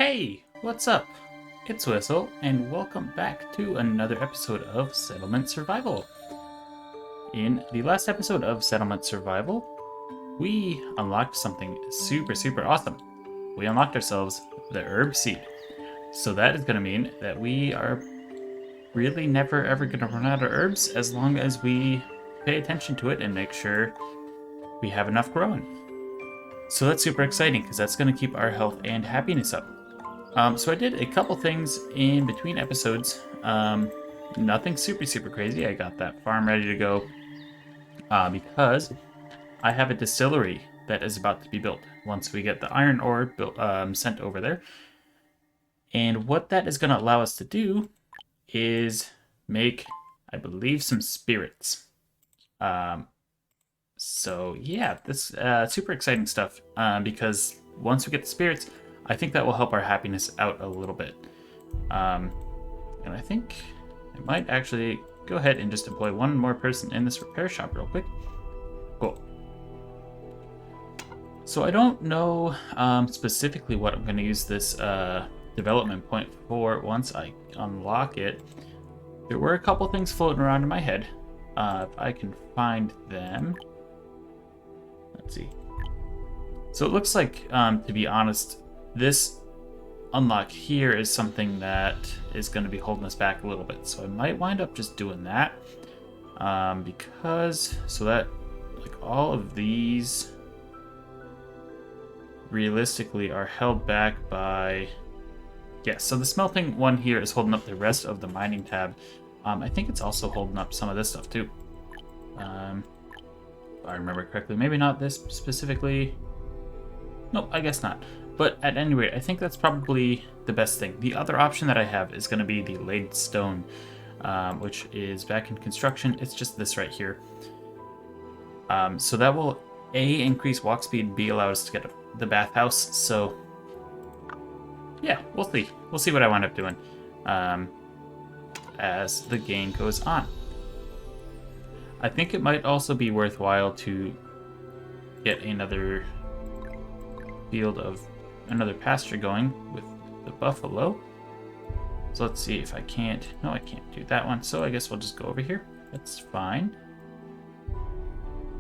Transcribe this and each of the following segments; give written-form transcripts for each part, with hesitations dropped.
Hey, what's up? It's Whistle, and welcome back to another episode of Settlement Survival. In the last episode of Settlement Survival, we unlocked something super awesome. We unlocked ourselves the herb seed. So that is going to mean that we are really never ever going to run out of herbs as long as we pay attention to it and make sure we have enough growing. So that's super exciting because that's going to keep our health and happiness up. So I did a couple things in between episodes. Nothing super crazy. I got that farm ready to go because I have a distillery that is about to be built once we get the iron ore sent over there. And what that is going to allow us to do is make, I believe, some spirits. So yeah, this super exciting stuff because once we get the spirits, I think that will help our happiness out a little bit. And I think I might actually go ahead and just employ one more person in this repair shop real quick. Cool. So I don't know specifically what I'm going to use this development point for once I unlock it. There were a couple things floating around in my head. If I can find them. Let's see. So it looks like, to be honest, this unlock here is something that is going to be holding us back a little bit. So I might wind up just doing that. Because, so that, like, all of these realistically are held back by, yeah, so the smelting one here is holding up the rest of the mining tab. I think it's also holding up some of this stuff too. If I remember correctly, maybe not this specifically. Nope, I guess not. But at any rate, I think that's probably the best thing. The other option that I have is going to be the laid stone, which is back in construction. It's just this right here. So that will A, increase walk speed, B, allow us to get the bathhouse. So yeah, we'll see. We'll see what I wind up doing as the game goes on. I think it might also be worthwhile to get another field of another pasture going with the buffalo. So let's see if I can't. No, I can't do that one. So I guess we'll just go over here. That's fine.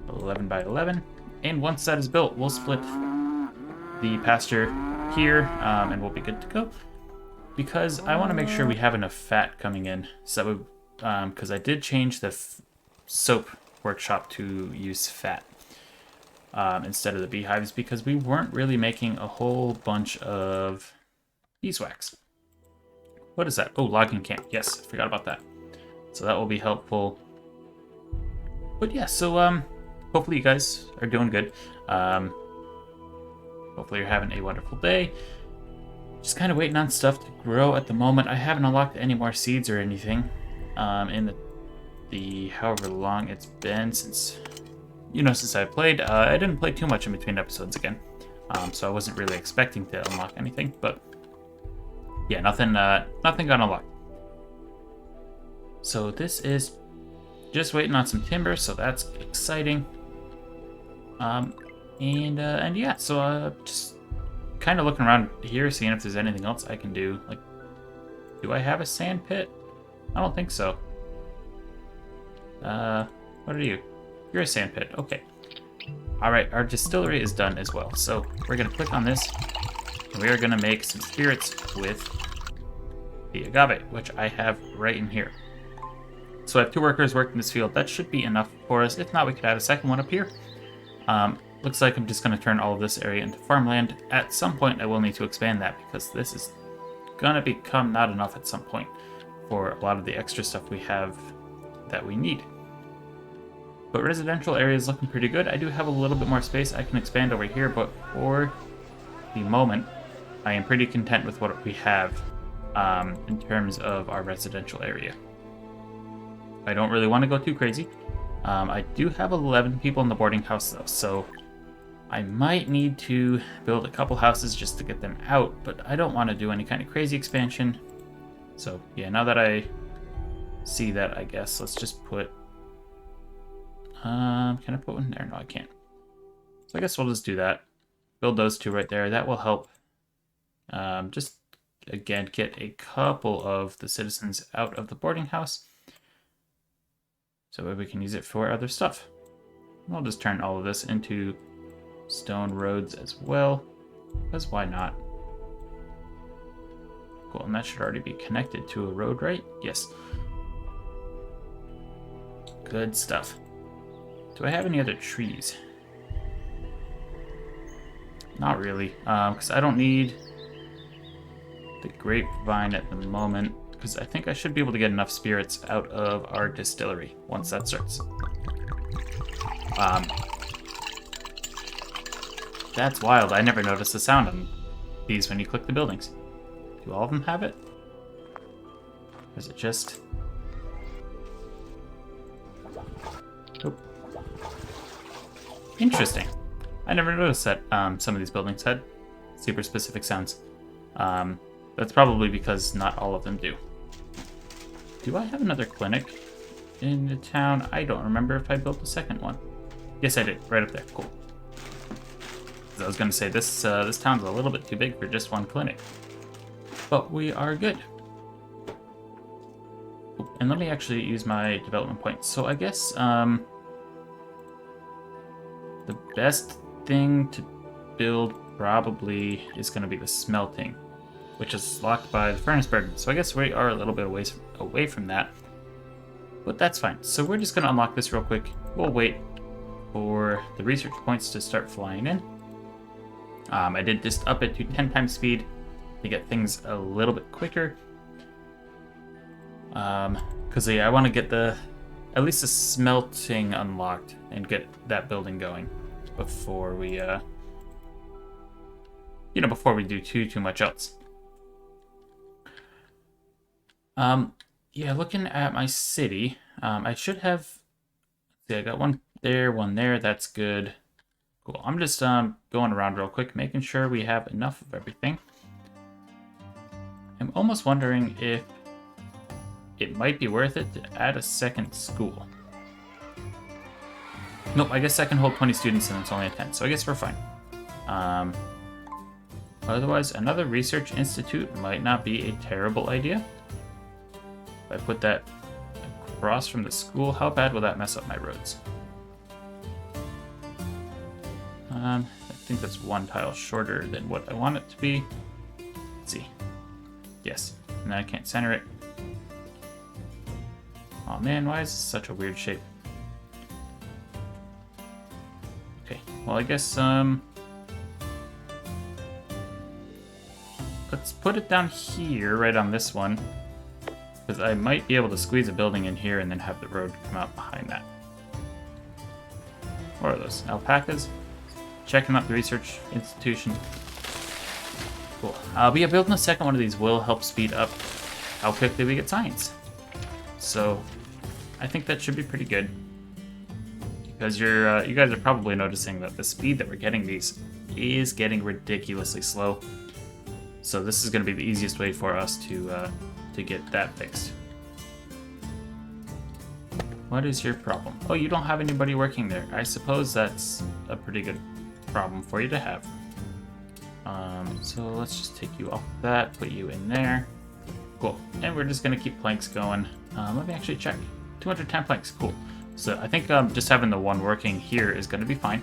11 by 11. And once that is built, we'll split the pasture here and we'll be good to go. Because I want to make sure we have enough fat coming in. So because I did change the soap workshop to use fat. Instead of the beehives, because we weren't really making a whole bunch of beeswax. What is that? Oh, logging camp. Yes, I forgot about that. So that will be helpful. But yeah, so hopefully you guys are doing good. Hopefully you're having a wonderful day. Just kind of waiting on stuff to grow at the moment. I haven't unlocked any more seeds or anything in the however long it's been since I played. I didn't play too much in between episodes again, so I wasn't really expecting to unlock anything, but yeah, nothing got unlocked. So this is just waiting on some timber, so that's exciting. And yeah, so just kind of looking around here, seeing if there's anything else I can do. Like, do I have a sand pit? I don't think so. What are you? You're a sand pit. Okay. Alright, our distillery is done as well. So we're going to click on this, and we are going to make some spirits with the agave, which I have right in here. So I have 2 workers working this field. That should be enough for us. If not, we could add a second one up here. Looks like I'm just going to turn all of this area into farmland. At some point, I will need to expand that because this is going to become not enough at some point for a lot of the extra stuff we have that we need. But residential area is looking pretty good. I do have a little bit more space I can expand over here, but for the moment, I am pretty content with what we have in terms of our residential area. I don't really want to go too crazy. I do have 11 people in the boarding house, though, so I might need to build a couple houses just to get them out, but I don't want to do any kind of crazy expansion. So yeah, now that I see that, I guess let's just put... can I put one there? No, I can't. So I guess we'll just do that. Build those 2 right there. That will help Just, again, get a couple of the citizens out of the boarding house so we can use it for other stuff. I'll just turn all of this into stone roads as well, because why not? Cool, and that should already be connected to a road, right? Yes. Good stuff. Do I have any other trees? Not really, because I don't need the grapevine at the moment, because I think I should be able to get enough spirits out of our distillery once that starts. That's wild. I never noticed the sound on these when you click the buildings. Do all of them have it? Or is it just... Oop. Interesting. I never noticed that some of these buildings had super specific sounds. That's probably because not all of them do. Do I have another clinic in the town? I don't remember if I built a second one. Yes, I did. Right up there. Cool. I was going to say, this town's a little bit too big for just one clinic. But we are good. And let me actually use my development points. So I guess the best thing to build probably is going to be the smelting, which is locked by the furnace burden. So I guess we are a little bit away from that. But that's fine. So we're just going to unlock this real quick. We'll wait for the research points to start flying in. I did just up it to 10 times speed to get things a little bit quicker. Because yeah, I want to get at least the smelting unlocked and get that building going before we, before we do too much else. Yeah, looking at my city, I should have. See, I got one there. That's good. Cool. I'm just going around real quick, making sure we have enough of everything. I'm almost wondering if it might be worth it to add a second school. Nope, I guess I can hold 20 students and it's only a 10, so I guess we're fine. Otherwise, another research institute might not be a terrible idea. If I put that across from the school, how bad will that mess up my roads? I think that's one tile shorter than what I want it to be. Let's see. Yes, and then I can't center it. Oh man, why is this such a weird shape? Okay, well I guess let's put it down here, right on this one, because I might be able to squeeze a building in here and then have the road come out behind that. What are those? Alpacas? Checking out the research institution. Cool. Yeah, building a second one of these will help speed up how quickly we get science. So I think that should be pretty good. Because you guys are probably noticing that the speed that we're getting these is getting ridiculously slow. So this is going to be the easiest way for us to get that fixed. What is your problem? Oh, you don't have anybody working there. I suppose that's a pretty good problem for you to have. So let's just take you off that, put you in there. Cool. And we're just going to keep planks going. Let me actually check. 210 planks. Cool. So I think just having the one working here is going to be fine.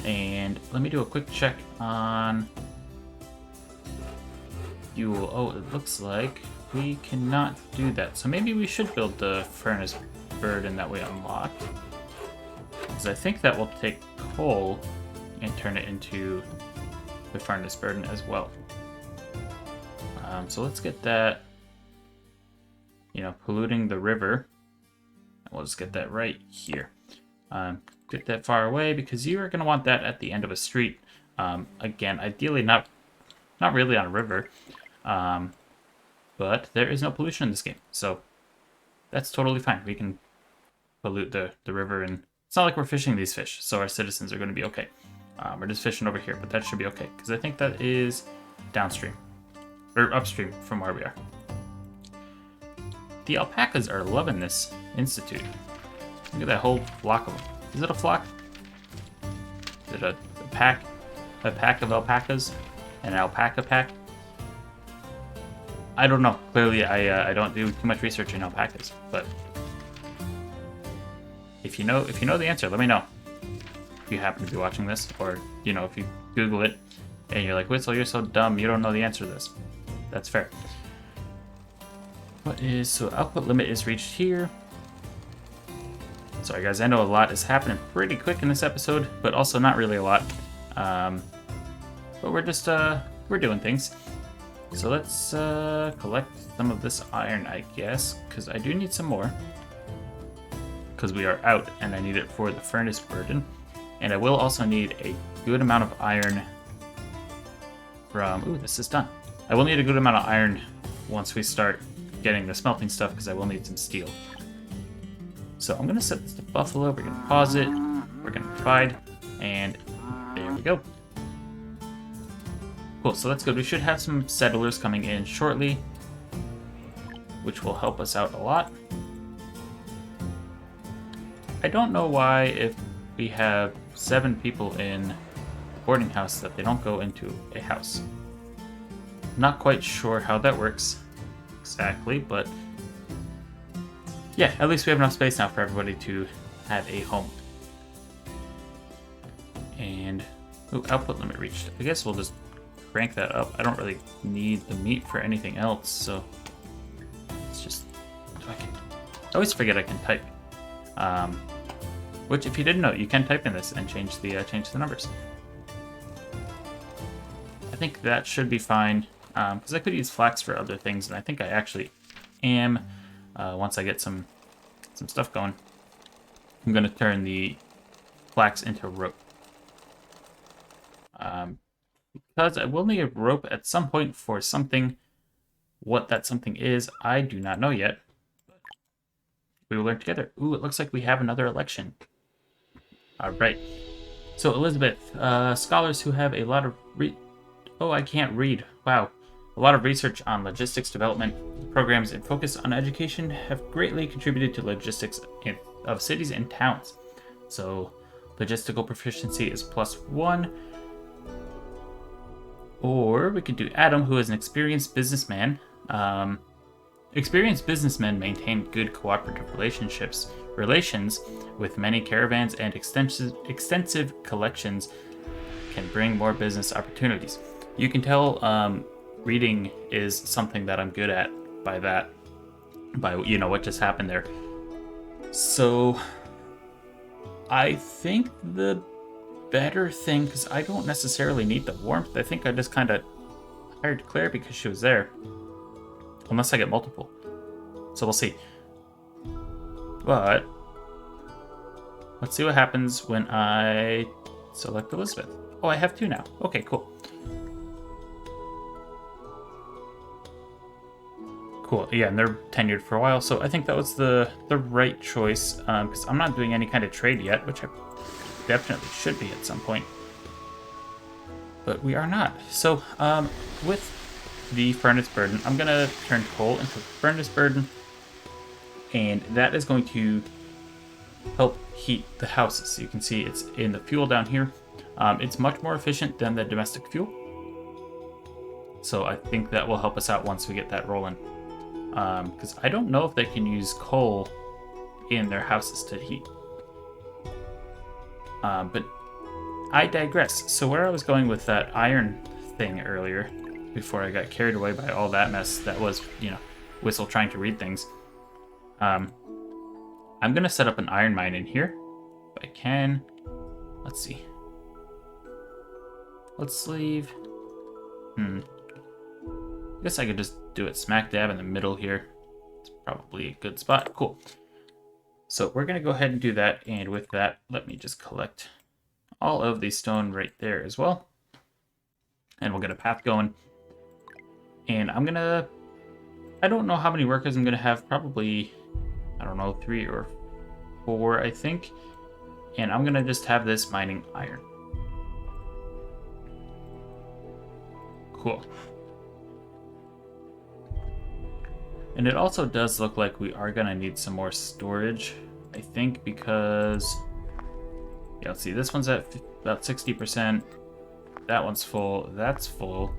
And let me do a quick check on fuel. Oh, it looks like we cannot do that. So maybe we should build the furnace burden that we unlocked. Because I think that will take coal and turn it into the furnace burden as well. So let's get that, polluting the river. We'll just get that right here. Get that far away because you are going to want that at the end of a street. Again, ideally not really on a river. But there is no pollution in this game. So that's totally fine. We can pollute the river, and it's not like we're fishing these fish, so our citizens are going to be okay. We're just fishing over here, but that should be okay, because I think that is downstream, or upstream from where we are. The alpacas are loving this institute. Look at that whole flock of them. Is it a flock? Is it a pack? A pack of alpacas? I an alpaca pack. I don't know. Clearly, I don't do too much research in alpacas, but if you know the answer, let me know. If you happen to be watching this, or if you Google it and you're like, Whistle, you're so dumb, you don't know the answer to this. That's fair. So output limit is reached here. Sorry guys, I know a lot is happening pretty quick in this episode, but also not really a lot. But we're just we're doing things. So let's collect some of this iron, I guess, because I do need some more. Because we are out, and I need it for the furnace burden. And I will also need a good amount of iron from... Ooh, this is done. I will need a good amount of iron once we start getting the smelting stuff, because I will need some steel. So I'm going to set this to buffalo. We're going to pause it. We're going to divide. And there we go. Cool, so that's good. We should have some settlers coming in shortly, which will help us out a lot. I don't know why, if we have 7 people in a boarding house, that they don't go into a house. Not quite sure how that works exactly, but yeah, at least we have enough space now for everybody to have a home. And output limit reached. I guess we'll just crank that up. I don't really need the meat for anything else, so it's just... I always forget I can type. Which, if you didn't know, you can type in this and change the numbers. I think that should be fine, because I could use flax for other things, and I think I actually am. Once I get some stuff going, I'm going to turn the flax into rope. Because I will need a rope at some point for something. What that something is, I do not know yet. We will learn together. Ooh, it looks like we have another election. All right. So, Elizabeth, scholars who have a lot of Oh, I can't read. Wow. A lot of research on logistics development programs and focus on education have greatly contributed to logistics of cities and towns. So, logistical proficiency is +1. Or we could do Adam, who is an experienced businessman. Experienced businessmen maintain good cooperative relations with many caravans, and extensive collections can bring more business opportunities. You can tell reading is something that I'm good at by what just happened there. So I think the better thing, because I don't necessarily need the warmth, I think I just kind of hired Claire because she was there. Unless I get multiple. So we'll see. But let's see what happens when I select Elizabeth. Oh, I have 2 now. Okay, cool. Cool. Yeah, and they're tenured for a while, so I think that was the right choice, because I'm not doing any kind of trade yet, which I definitely should be at some point. But we are not. So, with the furnace burden, I'm going to turn coal into furnace burden, and that is going to help heat the houses. So you can see it's in the fuel down here. It's much more efficient than the domestic fuel, so I think that will help us out once we get that rolling, because I don't know if they can use coal in their houses to heat. But I digress. So where I was going with that iron thing earlier, before I got carried away by all that mess that was, Whistle trying to read things. I'm going to set up an iron mine in here, if I can. Let's see. Let's leave. I guess I could just do it smack dab in the middle here. It's probably a good spot. Cool. So we're going to go ahead and do that, and with that, let me just collect all of the stone right there as well. And we'll get a path going. And I'm going to... I don't know how many workers I'm going to have. Probably, I don't know, 3 or 4, I think. And I'm going to just have this mining iron. Cool. And it also does look like we are going to need some more storage, I think, because... Yeah, let's see. This one's at about 60%. That one's full. That's full.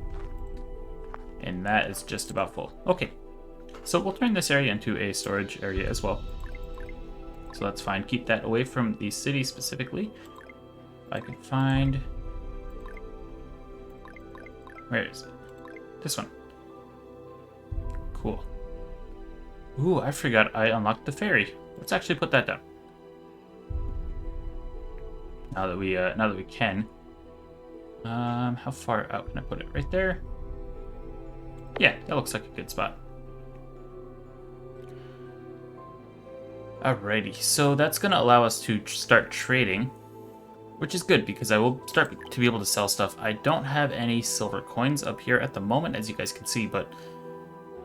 And that is just about full. Okay. So we'll turn this area into a storage area as well. So that's fine. Keep that away from the city specifically. If I can find... Where is it? This one. Cool. Ooh, I forgot I unlocked the ferry. Let's actually put that down. Now that we can. How far out can I put it? Right there? Yeah, that looks like a good spot. Alrighty, so that's gonna allow us to start trading, which is good because I will start to be able to sell stuff. I don't have any silver coins up here at the moment, as you guys can see, but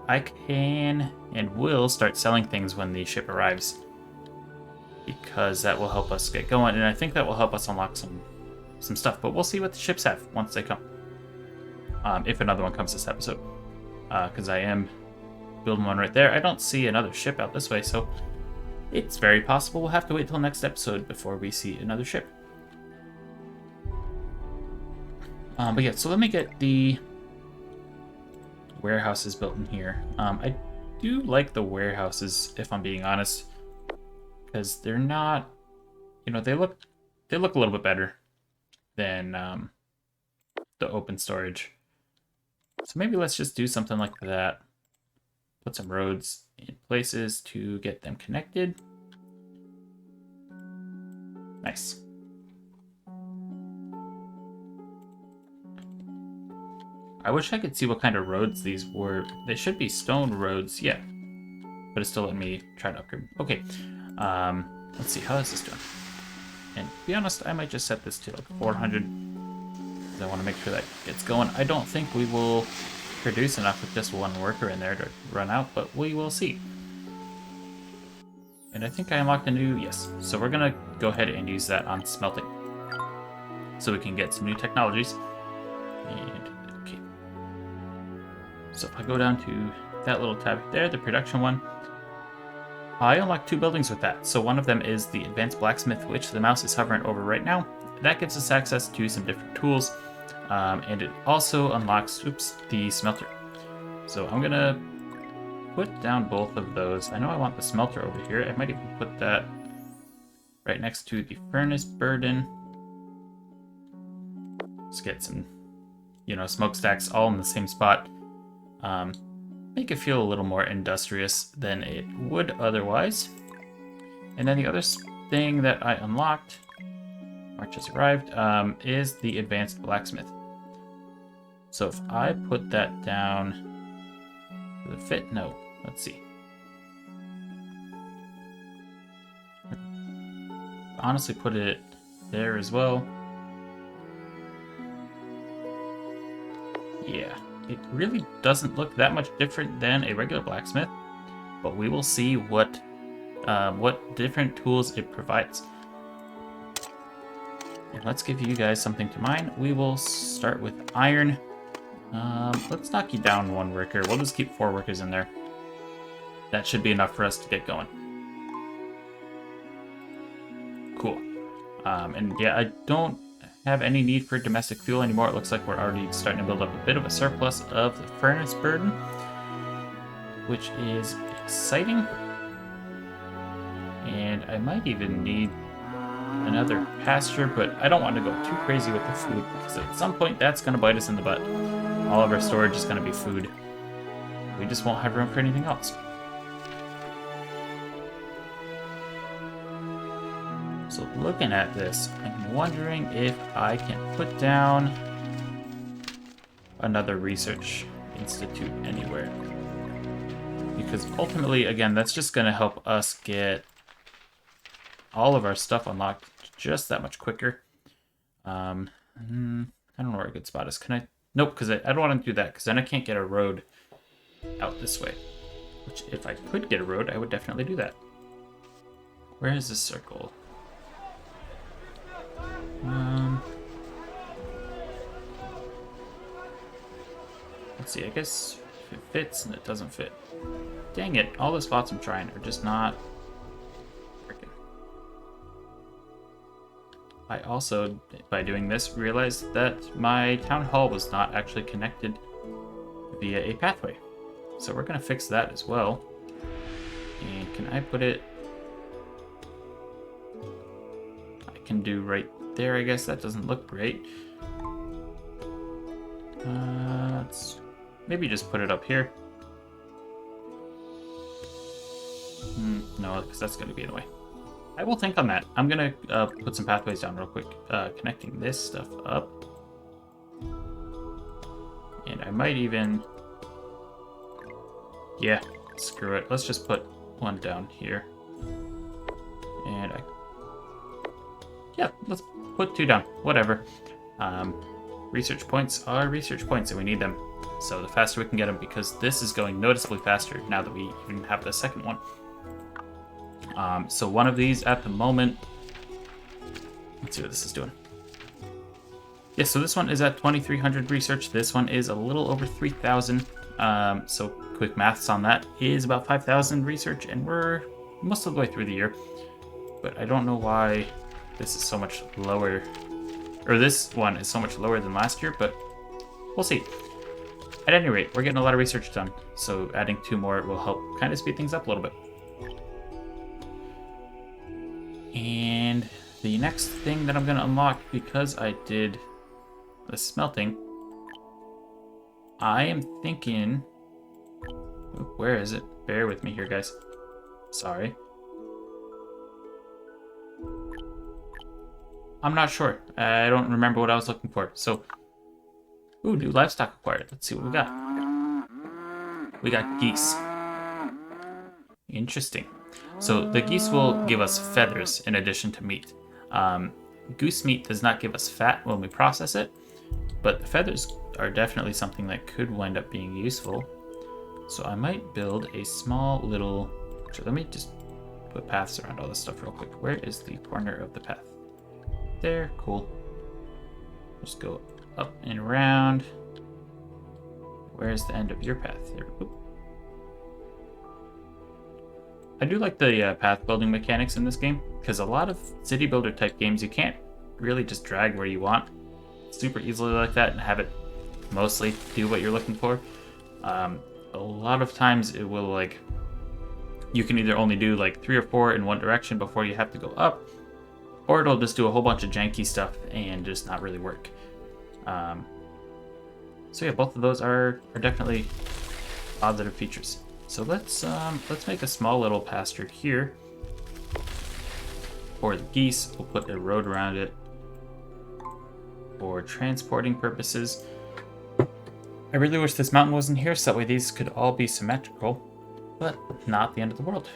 I can and will start selling things when the ship arrives, because that will help us get going, and I think that will help us unlock some stuff, but we'll see what the ships have once they come. If another one comes this episode, because I am building one right there. I don't see another ship out this way, so it's very possible we'll have to wait till next episode before we see another ship. But yeah, so let me get the warehouses built in here. I do like the warehouses, if I'm being honest, because they're not, you know, they look a little bit better than the open storage. So maybe let's just do something like that. Put some roads in places to get them connected. Nice. I wish I could see what kind of roads these were. They should be stone roads, yeah. But it's still letting me try to upgrade. Okay. Let's see, how is this doing? And to be honest, I might just set this to like 400. Because I want to make sure that gets going. I don't think we will produce enough with just one worker in there to run out, but we will see. And I think I unlocked a new, yes. So we're gonna go ahead and use that on smelting. So we can get some new technologies. And, okay. So if I go down to that little tab there, the production one, I unlocked 2 buildings with that. So one of them is the advanced blacksmith, which the mouse is hovering over right now. That gives us access to some different tools. And it also unlocks, the smelter. So I'm gonna put down both of those. I know I want the smelter over here. I might even put that right next to the furnace burden. Let's get some, you know, smokestacks all in the same spot. Make it feel a little more industrious than it would otherwise. And then the other thing that I unlocked, or just arrived, is the advanced blacksmith. So if I put that down, does it fit? No. Let's see. Honestly, put it there as well. Yeah, it really doesn't look that much different than a regular blacksmith, but we will see what different tools it provides. And let's give you guys something to mine. We will start with iron. Let's knock you down 1 worker. We'll just keep 4 workers in there. That should be enough for us to get going. Cool. And yeah, I don't have any need for domestic fuel anymore. It looks like we're already starting to build up a bit of a surplus of the furnace burden, which is exciting. And I might even need another pasture, but I don't want to go too crazy with the food, because at some point that's going to bite us in the butt. All of our storage is going to be food. We just won't have room for anything else. So looking at this, I'm wondering if I can put down another research institute anywhere. Because ultimately, again, that's just going to help us get all of our stuff unlocked just that much quicker. I don't know where a good spot is. Can I? Nope, because I don't want to do that, because then I can't get a road out this way. Which, if I could get a road, I would definitely do that. Where is this circle? Let's see, I guess if it fits and it doesn't fit. Dang it, all the spots I'm trying are just not working. I also, by doing this, realized that my town hall was not actually connected via a pathway. So we're going to fix that as well. And can I put it... I can do right there, I guess. That doesn't look great. Let's maybe just put it up here. No, because that's going to be in the way. I will think on that. I'm going to put some pathways down real quick, connecting this stuff up. And I might even... Yeah, screw it. Let's just put one down here. And yeah, let's put 2 down. Whatever. Research points are research points, and we need them. So the faster we can get them, because this is going noticeably faster now that we even have the second one. So one of these at the moment... Let's see what this is doing. Yeah, so this one is at 2,300 research. This one is a little over 3,000. So quick maths on that is about 5,000 research, and we're most of the way through the year. But I don't know why this is so much lower, or this one is so much lower than last year, but we'll see. At any rate, we're getting a lot of research done, so adding 2 more will help kind of speed things up a little bit. And the next thing that I'm going to unlock, because I did the smelting, I am thinking... Where is it? Bear with me here, guys. Sorry. I'm not sure. I don't remember what I was looking for. So, ooh, new livestock acquired. Let's see what we got. We got geese. Interesting. So the geese will give us feathers in addition to meat. Goose meat does not give us fat when we process it, but the feathers are definitely something that could wind up being useful. So I might build a small little... Let me just put paths around all this stuff real quick. Where is the corner of the path? There, cool. Just go up and around. Where's the end of your path? There. Oop. I do like the path building mechanics in this game, because a lot of city builder type games you can't really just drag where you want super easily like that and have it mostly do what you're looking for. A lot of times it will, like, you can either only do like 3 or 4 in one direction before you have to go up, or it'll just do a whole bunch of janky stuff and just not really work. So yeah, both of those are definitely positive features. So let's make a small little pasture here for the geese. We'll put a road around it for transporting purposes. I really wish this mountain wasn't here, so that way these could all be symmetrical, but not the end of the world.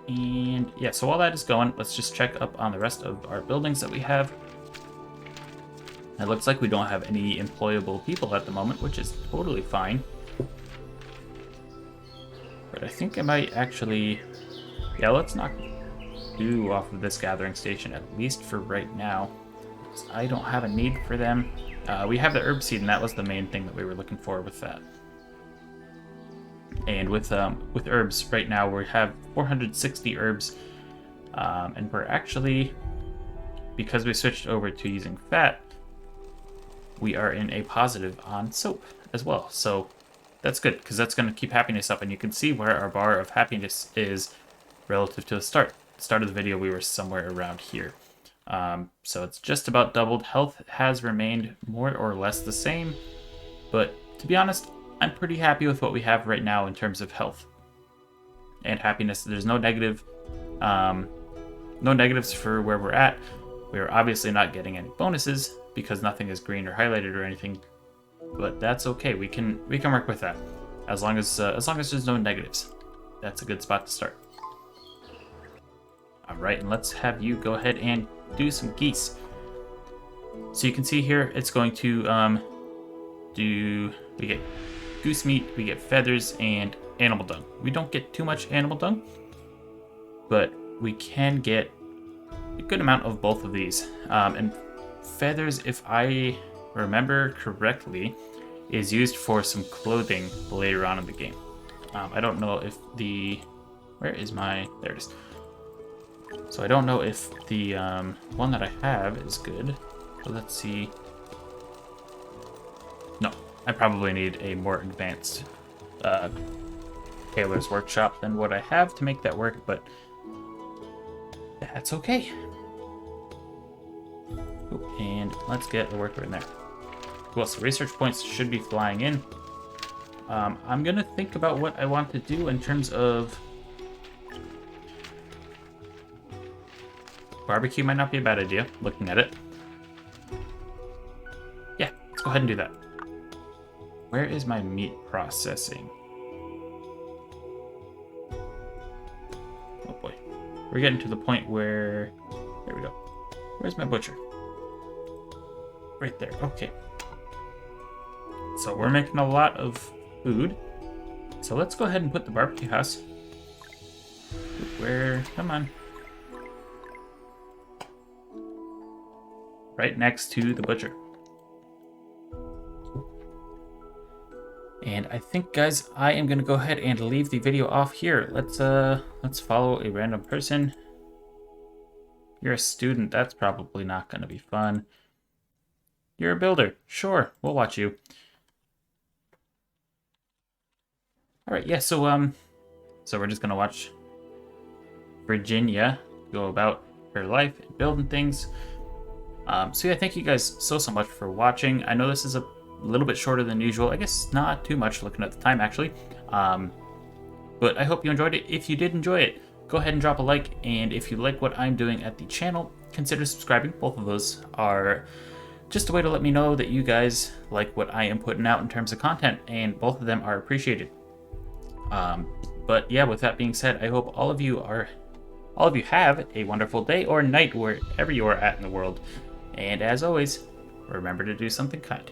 And yeah, so while that is going, let's just check up on the rest of our buildings that we have. It looks like we don't have any employable people at the moment, which is totally fine. But I think I might actually... Yeah, let's knock you off of this gathering station, at least for right now. I don't have a need for them. We have the herb seed, and that was the main thing that we were looking for with that. And with herbs right now, we have 460 herbs, and we're actually, because we switched over to using fat, we are in a positive on soap as well. So that's good, because that's going to keep happiness up, and you can see where our bar of happiness is relative to the start. The start of the video, we were somewhere around here. So it's just about doubled. Health has remained more or less the same, but to be honest, I'm pretty happy with what we have right now in terms of health and happiness. There's no negative, no negatives for where we're at. We're obviously not getting any bonuses because nothing is green or highlighted or anything, but that's okay. We can work with that as long as there's no negatives. That's a good spot to start. All right, and let's have you go ahead and do some geese. So you can see here, it's going to we get goose meat, we get feathers, and animal dung. We don't get too much animal dung, but we can get a good amount of both of these. And feathers, if I remember correctly, is used for some clothing later on in the game. I don't know if the... Where is my... There it is. So I don't know if the one that I have is good. So let's see. No, I probably need a more advanced tailor's workshop than what I have to make that work, but that's okay. Ooh, and let's get a worker in there. Well, so research points should be flying in. I'm gonna think about what I want to do in terms of barbecue. Might not be a bad idea, looking at it. Yeah, let's go ahead and do that. Where is my meat processing? Oh boy. We're getting to the point where... There we go. Where's my butcher? Right there, okay. So we're making a lot of food. So let's go ahead and put the barbecue house. Where? Come on. Right next to the butcher. And I think, guys, I am gonna go ahead and leave the video off here. Let's follow a random person. You're a student. That's probably not gonna be fun. You're a builder. Sure, we'll watch you. All right, yeah. So we're just gonna watch Virginia go about her life and building things. So yeah, thank you guys so much for watching. I know this is a little bit shorter than usual. I guess not too much looking at the time, actually. But I hope you enjoyed it. If you did enjoy it, go ahead and drop a like. And if you like what I'm doing at the channel, consider subscribing. Both of those are just a way to let me know that you guys like what I am putting out in terms of content, and both of them are appreciated. But yeah, with that being said, I hope all of you have a wonderful day or night wherever you are at in the world. And as always, remember to do something kind.